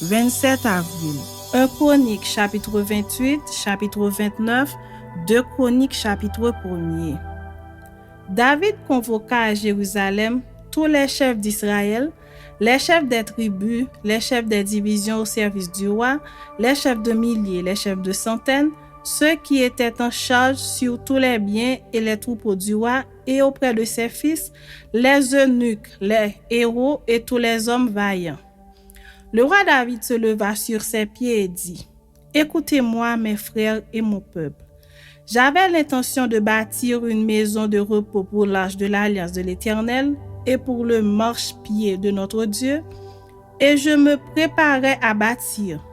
27 avril. 1 Chronique chapitre 28, chapitre 29, 2 Chroniques chapitre 1er. David convoqua à Jérusalem tous les chefs d'Israël, les chefs des tribus, les chefs des divisions au service du roi, les chefs de milliers, les chefs de centaines, ceux qui étaient en charge sur tous les biens et les troupeaux du roi, et auprès de ses fils, les eunuques, les héros et tous les hommes vaillants. Le roi David se leva sur ses pieds et dit : « Écoutez-moi, mes frères et mon peuple. J'avais l'intention de bâtir une maison de repos pour l'arche de l'alliance de l'Éternel et pour le marchepied de notre Dieu, et je me préparais à bâtir.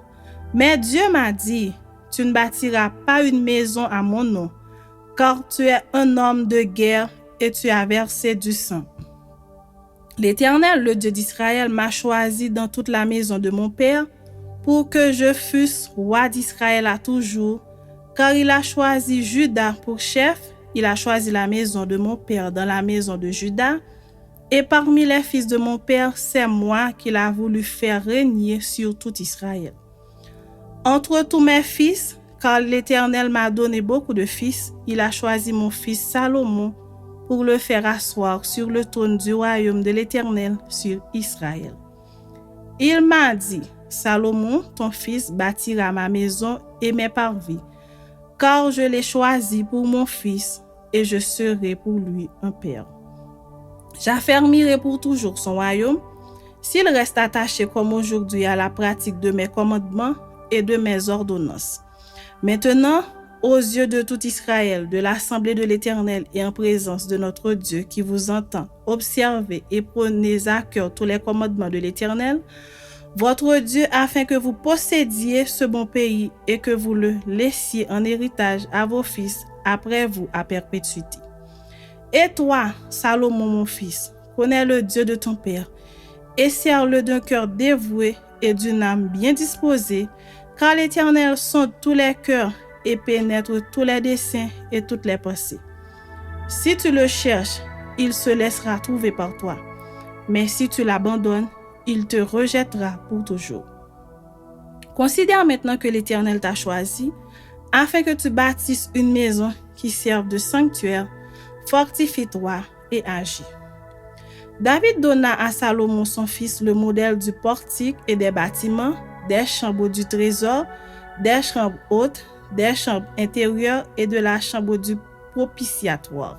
Mais Dieu m'a dit : tu ne bâtiras pas une maison à mon nom, car tu es un homme de guerre et tu as versé du sang. L'Éternel, le Dieu d'Israël, m'a choisi dans toute la maison de mon père pour que je fusse roi d'Israël à toujours, car il a choisi Juda pour chef, il a choisi la maison de mon père dans la maison de Juda, et parmi les fils de mon père, c'est moi qu'il a voulu faire régner sur tout Israël. Entre tous mes fils, car l'Éternel m'a donné beaucoup de fils, il a choisi mon fils Salomon pour le faire asseoir sur le trône du royaume de l'Éternel sur Israël. Il m'a dit : Salomon, ton fils, bâtira ma maison et mes parvis, car je l'ai choisi pour mon fils et je serai pour lui un père. J'affermirai pour toujours son royaume, s'il reste attaché comme aujourd'hui à la pratique de mes commandements et de mes ordonnances. Maintenant, aux yeux de tout Israël, de l'assemblée de l'Éternel et en présence de notre Dieu qui vous entend, observez et prenez à cœur tous les commandements de l'Éternel, votre Dieu, afin que vous possédiez ce bon pays et que vous le laissiez en héritage à vos fils après vous à perpétuité. Et toi, Salomon mon fils, connais le Dieu de ton père et sers-le d'un cœur dévoué et d'une âme bien disposée, car l'Éternel sonde tous les cœurs et pénètre tous les desseins et toutes les pensées. Si tu le cherches, il se laissera trouver par toi. Mais si tu l'abandonnes, il te rejettera pour toujours. Considère maintenant que l'Éternel t'a choisi, afin que tu bâtisses une maison qui serve de sanctuaire. Fortifie-toi et agis. David donna à Salomon son fils le modèle du portique et des bâtiments, des chambres du trésor, des chambres hautes, des chambres intérieures et de la chambre du propitiatoire.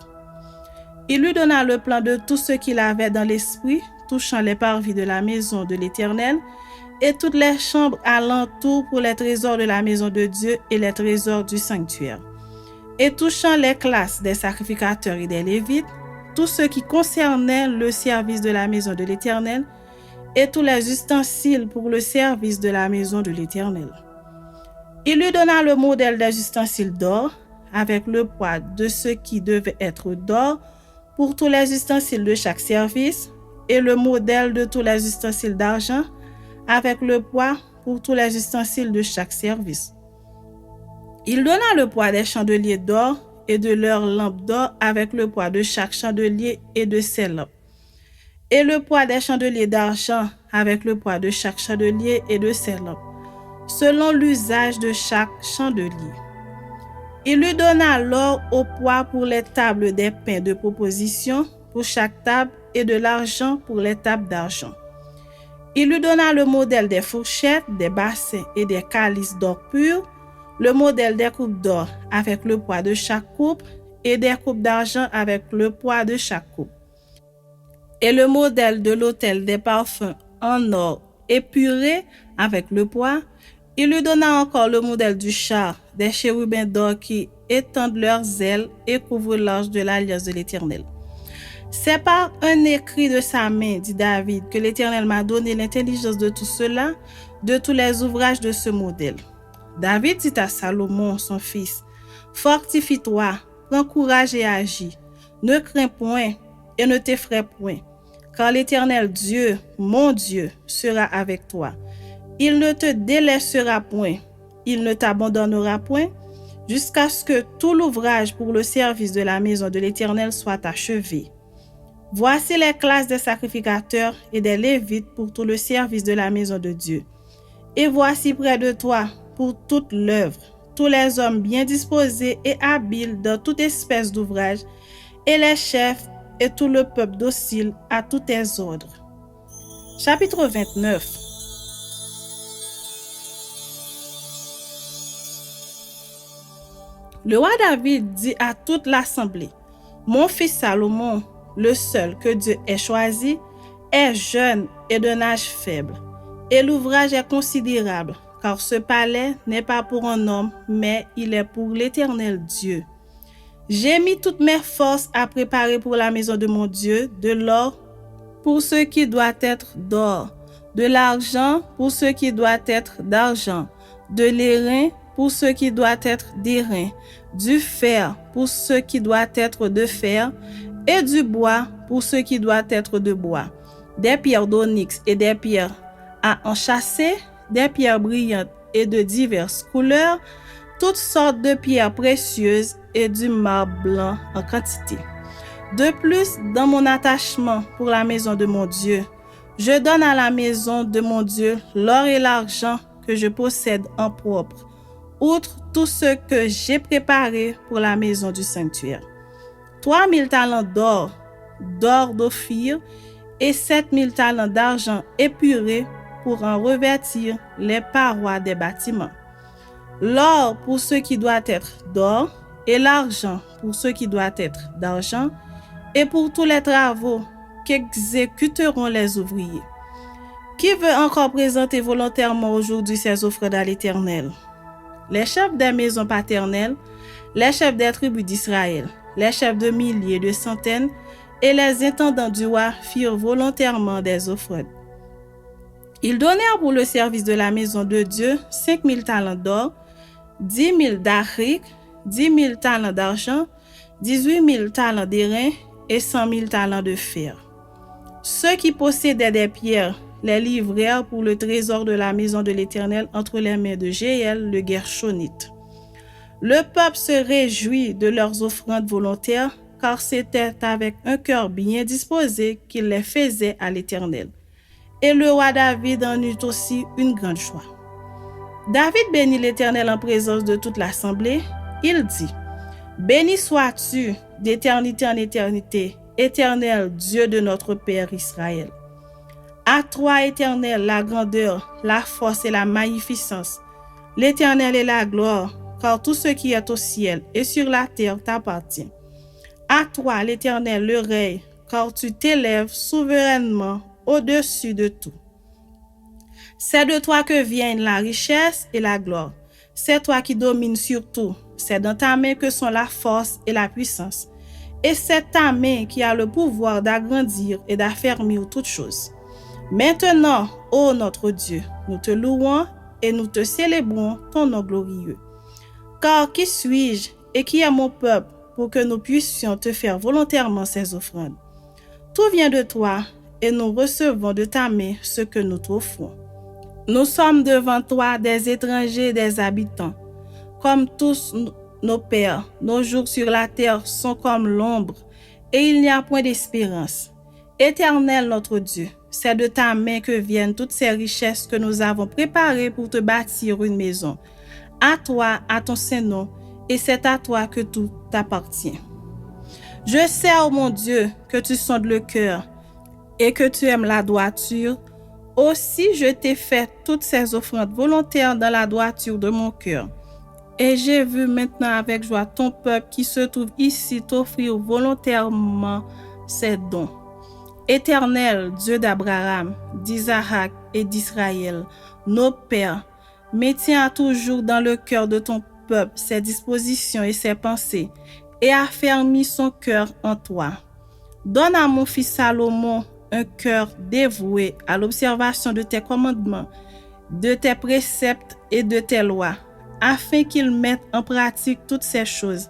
Il lui donna le plan de tout ce qu'il avait dans l'esprit, touchant les parvis de la maison de l'Éternel, et toutes les chambres alentour pour les trésors de la maison de Dieu et les trésors du sanctuaire. Et touchant les classes des sacrificateurs et des Lévites, tout ce qui concernait le service de la maison de l'Éternel, et tous les ustensiles pour le service de la maison de l'Éternel. Il lui donna le modèle des ustensiles d'or, avec le poids de ce qui devait être d'or pour tous les ustensiles de chaque service, et le modèle de tous les ustensiles d'argent, avec le poids pour tous les ustensiles de chaque service. Il donna le poids des chandeliers d'or et de leurs lampes d'or avec le poids de chaque chandelier et de ses lampes, et le poids des chandeliers d'argent avec le poids de chaque chandelier et de ses lampes, selon l'usage de chaque chandelier. Il lui donna l'or au poids pour les tables des pains de proposition pour chaque table et de l'argent pour les tables d'argent. Il lui donna le modèle des fourchettes, des bassins et des calices d'or pur, le modèle des coupes d'or avec le poids de chaque coupe et des coupes d'argent avec le poids de chaque coupe, et le modèle de l'autel des parfums en or épuré avec le poids. Il lui donna encore le modèle du char des chérubins d'or qui étendent leurs ailes et couvrent l'arche de l'alliance de l'Éternel. C'est par un écrit de sa main, dit David, que l'Éternel m'a donné l'intelligence de tout cela, de tous les ouvrages de ce modèle. David dit à Salomon, son fils : Fortifie-toi, prends courage et agis. Ne crains point et ne t'effraie point, car l'Éternel Dieu, mon Dieu, sera avec toi. Il ne te délaissera point, il ne t'abandonnera point, jusqu'à ce que tout l'ouvrage pour le service de la maison de l'Éternel soit achevé. Voici les classes des sacrificateurs et des Lévites pour tout le service de la maison de Dieu. Et voici près de toi pour toute l'œuvre, tous les hommes bien disposés et habiles dans toute espèce d'ouvrage, et les chefs et tout le peuple docile à tous tes ordres. Chapitre 29. Le roi David dit à toute l'assemblée, « Mon fils Salomon, le seul que Dieu ait choisi, est jeune et d'un âge faible, et l'ouvrage est considérable, car ce palais n'est pas pour un homme, mais il est pour l'Éternel Dieu. J'ai mis toutes mes forces à préparer pour la maison de mon Dieu, de l'or pour ce qui doit être d'or, de l'argent pour ce qui doit être d'argent, de l'airain pour ce qui doit être d'airain, du fer pour ce qui doit être de fer, et du bois pour ce qui doit être de bois, des pierres d'onyx et des pierres à enchâsser, des pierres brillantes et de diverses couleurs, toutes sortes de pierres précieuses et du marbre blanc en quantité. De plus, dans mon attachement pour la maison de mon Dieu, je donne à la maison de mon Dieu l'or et l'argent que je possède en propre, outre tout ce que j'ai préparé pour la maison du sanctuaire. 3000 talents d'or d'Ophir, et 7000 talents d'argent épuré pour en revêtir les parois des bâtiments. L'or pour ce qui doit être d'or, et l'argent pour ce qui doit être d'argent, et pour tous les travaux qu'exécuteront les ouvriers. Qui veut encore présenter volontairement aujourd'hui ses offrandes à l'Éternel? Les chefs des maisons paternelles, les chefs des tribus d'Israël, les chefs de milliers, de centaines, et les intendants du roi firent volontairement des offrandes. Ils donnèrent pour le service de la maison de Dieu 5000 talents d'or, 10 000 d'aric, 10 000 talents d'argent, 18 000 talents d'airain et 100 000 talents de fer. Ceux qui possédaient des pierres les livrèrent pour le trésor de la maison de l'Éternel entre les mains de Jéhiel le Guershonite. Le peuple se réjouit de leurs offrandes volontaires, car c'était avec un cœur bien disposé qu'ils les faisaient à l'Éternel. Et le roi David en eut aussi une grande joie. David bénit l'Éternel en présence de toute l'assemblée. Il dit, « Béni sois-tu d'éternité en éternité, Éternel Dieu de notre Père Israël. À toi, Éternel, la grandeur, la force et la magnificence, l'Éternel est la gloire, car tout ce qui est au ciel et sur la terre t'appartient. À toi, l'Éternel, le règne, car tu t'élèves souverainement au-dessus de tout. C'est de toi que viennent la richesse et la gloire. C'est toi qui domines sur tout. C'est dans ta main que sont la force et la puissance. Et c'est ta main qui a le pouvoir d'agrandir et d'affermir toutes choses. Maintenant, ô notre Dieu, nous te louons et nous te célébrons ton nom glorieux. Car qui suis-je et qui est mon peuple pour que nous puissions te faire volontairement ces offrandes? Tout vient de toi et nous recevons de ta main ce que nous t'offrons. Nous sommes devant toi des étrangers et des habitants. Comme tous nos pères, nos jours sur la terre sont comme l'ombre et il n'y a point d'espérance. Éternel notre Dieu, c'est de ta main que viennent toutes ces richesses que nous avons préparées pour te bâtir une maison. À toi, à ton Saint-Nom, et c'est à toi que tout t'appartient. Je sais, ô mon Dieu, que tu sondes le cœur et que tu aimes la droiture. Aussi, je t'ai fait toutes ces offrandes volontaires dans la droiture de mon cœur. Et j'ai vu maintenant avec joie ton peuple qui se trouve ici t'offrir volontairement ces dons. Éternel, Dieu d'Abraham, d'Isaac et d'Israël, nos pères, maintiens toujours dans le cœur de ton peuple ses dispositions et ses pensées, et affermis son cœur en toi. Donne à mon fils Salomon un cœur dévoué à l'observation de tes commandements, de tes préceptes et de tes lois, afin qu'il mette en pratique toutes ces choses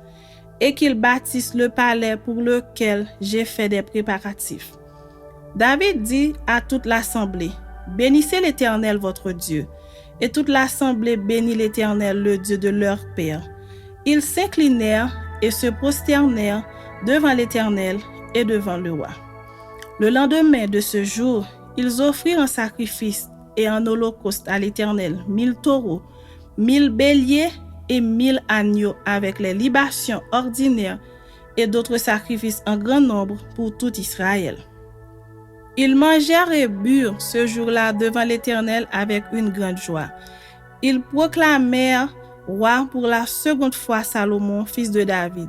et qu'il bâtisse le palais pour lequel j'ai fait des préparatifs. » David dit à toute l'assemblée, « Bénissez l'Éternel votre Dieu. » Et toute l'assemblée bénit l'Éternel, le Dieu de leur père. Ils s'inclinèrent et se prosternèrent devant l'Éternel et devant le roi. Le lendemain de ce jour, ils offrirent un sacrifice et en holocauste à l'Éternel 1000 taureaux, 1000 béliers et 1000 agneaux avec les libations ordinaires et d'autres sacrifices en grand nombre pour tout Israël. Ils mangèrent et burent ce jour-là devant l'Éternel avec une grande joie. Ils proclamèrent roi pour la seconde fois Salomon, fils de David.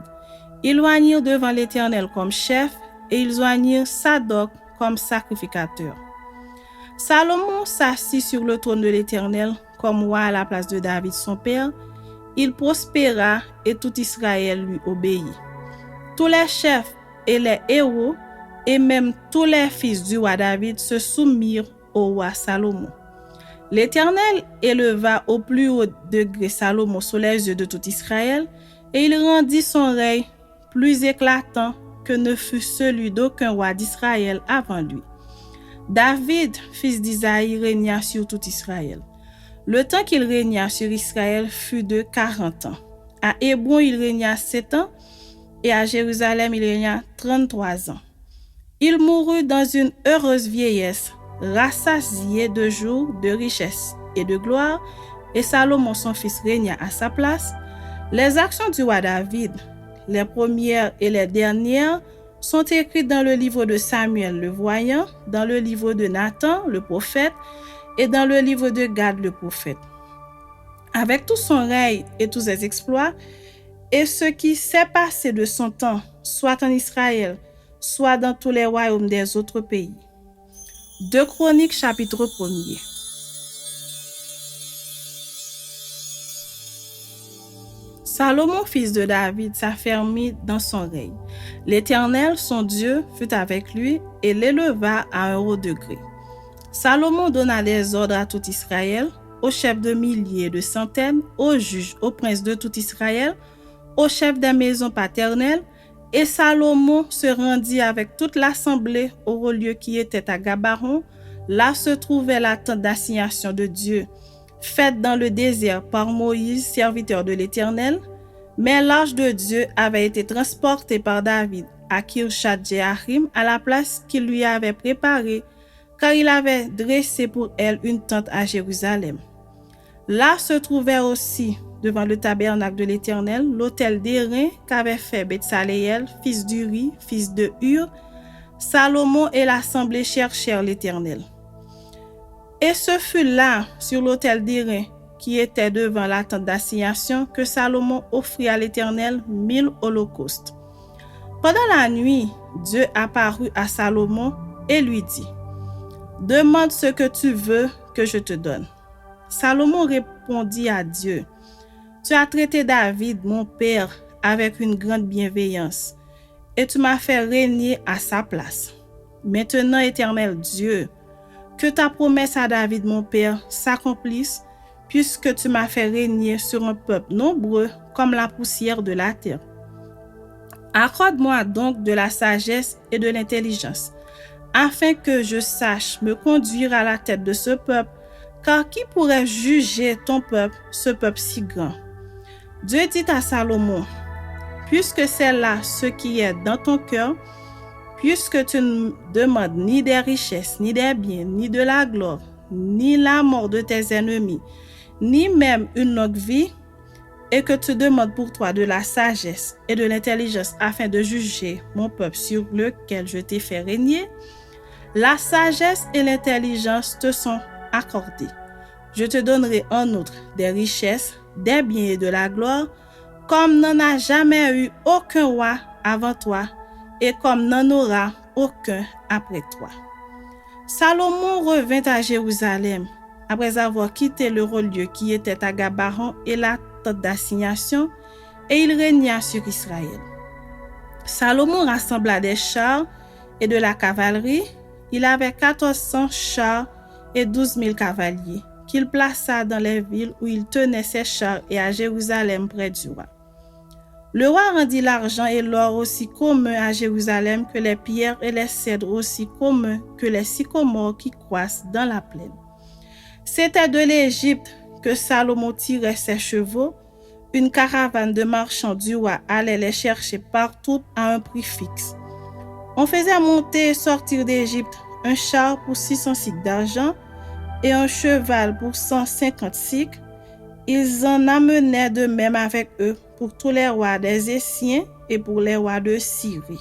Ils oignirent devant l'Éternel comme chef et ils oignirent Sadoc comme sacrificateur. Salomon s'assit sur le trône de l'Éternel comme roi à la place de David son père. Il prospéra et tout Israël lui obéit. Tous les chefs et les héros et même tous les fils du roi David se soumirent au roi Salomon. L'Éternel éleva au plus haut degré Salomon sous les yeux de tout Israël et il rendit son règne plus éclatant que ne fut celui d'aucun roi d'Israël avant lui. David, fils d'Isaïe, régna sur tout Israël. Le temps qu'il régna sur Israël fut de 40 ans. À Hébron, il régna 7 ans et à Jérusalem, il régna 33 ans. Il mourut dans une heureuse vieillesse, rassasié de jours, de richesse et de gloire, et Salomon, son fils, régna à sa place. Les actions du roi David, les premières et les dernières, sont écrites dans le livre de Samuel le voyant, dans le livre de Nathan le prophète et dans le livre de Gad le prophète. Avec tout son règne et tous ses exploits, et ce qui s'est passé de son temps, soit en Israël, soit dans tous les royaumes des autres pays. 2 Chroniques chapitre 1er. Salomon, fils de David, s'affermit dans son règne. L'Éternel, son Dieu, fut avec lui et l'éleva à un haut degré. Salomon donna des ordres à tout Israël, aux chefs de milliers et de centaines, aux juges, aux princes de tout Israël, aux chefs des maisons paternelles, et Salomon se rendit avec toute l'assemblée au haut lieu qui était à Gabaron. Là se trouvait la tente d'assignation de Dieu, faite dans le désert par Moïse, serviteur de l'Éternel. Mais l'arche de Dieu avait été transportée par David à Kirjat-Jearim à la place qu'il lui avait préparée, car il avait dressé pour elle une tente à Jérusalem. Là se trouvait aussi, devant le tabernacle de l'Éternel, l'autel d'airain qu'avait fait Betsaleel, fils d'Uri, fils de Hur. Salomon et l'assemblée cherchèrent l'Éternel. Et ce fut là, sur l'autel d'airain, qui était devant la tente d'assignation, que Salomon offrit à l'Éternel 1000 holocaustes. Pendant la nuit, Dieu apparut à Salomon et lui dit : « Demande ce que tu veux que je te donne. » Salomon répondit à Dieu : « Tu as traité David, mon père, avec une grande bienveillance, et tu m'as fait régner à sa place. Maintenant, Éternel Dieu, que ta promesse à David, mon père, s'accomplisse, puisque tu m'as fait régner sur un peuple nombreux comme la poussière de la terre. Accorde-moi donc de la sagesse et de l'intelligence, afin que je sache me conduire à la tête de ce peuple, car qui pourrait juger ton peuple, ce peuple si grand? » Dieu dit à Salomon : « Puisque c'est là ce qui est dans ton cœur, puisque tu ne demandes ni des richesses, ni des biens, ni de la gloire, ni la mort de tes ennemis, ni même une longue vie, et que tu demandes pour toi de la sagesse et de l'intelligence afin de juger mon peuple sur lequel je t'ai fait régner, la sagesse et l'intelligence te sont accordées. Je te donnerai en outre des richesses, des biens et de la gloire, comme n'en a jamais eu aucun roi avant toi, et comme n'en aura aucun après toi. » Salomon revint à Jérusalem, après avoir quitté le haut lieu qui était à Gabaron et la tente d'assignation, et il régna sur Israël. Salomon rassembla des chars et de la cavalerie. Il avait 1400 chars et 12 000 cavaliers, qu'il plaça dans les villes où il tenait ses chars et à Jérusalem près du roi. Le roi rendit l'argent et l'or aussi commun à Jérusalem que les pierres et les cèdres aussi communs que les sycomores qui croissent dans la plaine. C'était de l'Égypte que Salomon tirait ses chevaux. Une caravane de marchands du roi allait les chercher partout à un prix fixe. On faisait monter et sortir d'Égypte un char pour 600 cycles d'argent et un cheval pour 150 cycles. Ils en amenèrent de même avec eux pour tous les rois des Essiens et pour les rois de Syrie.